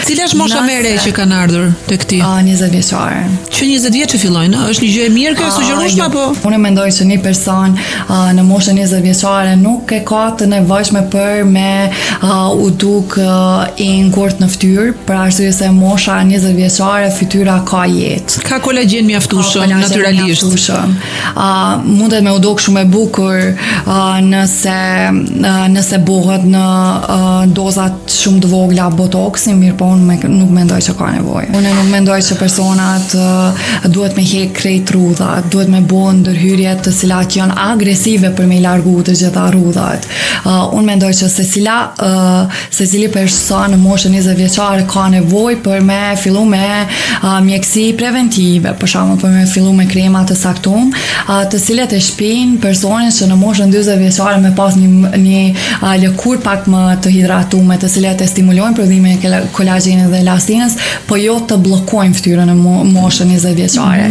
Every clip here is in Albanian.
Cila është mosha më e re që kanë ardhur tek ti? 20 vjeçare. Që 20 vjeç që fillojnë, është një gjë e mirë kjo, sugjerueshme apo? Unë mendoj që një person në moshën 20 vjeçare nuk e ka të nevojshme për me u duk i ngurt në fytyrë, për arsye se mosha 20 vjeçare fytyra ka jetë. Ka kolagjen mjaftueshëm natyralisht. Mundet me u duk shumë e bukur nëse bëhet në dozat shumë të vogla botoksi, mirë po unë nuk mendoj që ka nevojë. Unë nuk mendoj që personat duhet me hek krejt rrudhat, duhet me bën ndërhyrje të cilat janë agresive për me i largu të gjitha rrudhat. Unë mendoj që secili person në moshën 20 vjeçare ka nevojë për me fillu me mjekësi preventive, për shembull për me fillu me krema të saktum, të cilat e shpin personin që në moshën 40 vjeçare me pas një lëkurë pak më të hidratuar, të cilat e stimulojnë prodhimin e kolagjenit dhe elastinës, po jo të bllokojnë fytyrën në moshën 20 vjeçare.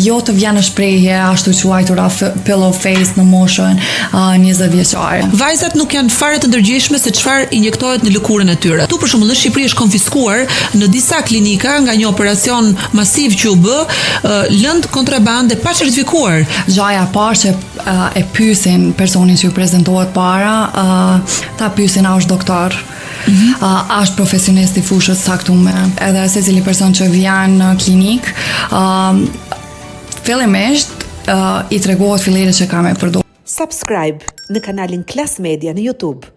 Jo të vjen në shprehje ashtu quajtura pillow face në moshën 20 vjeçare. Vajzat nuk janë fare të ndërgjegjshme se çfarë injektohet në lëkurën e tyre. Tu për shembull në Shqipëri është konfiskuar në disa klinika nga një operacion masiv që u bë lëndë kontrabande pa certifikuar. Gjaja e parë që e pyesin personin që ju prezantohet para, ta pyesin a është doktor. Është profesionist i fushës saktuar. Edhe secili person që vjen në klinik, fillimisht i tregohet filleret që ka me përdorur. Subscribe në kanalin Klas Media në YouTube.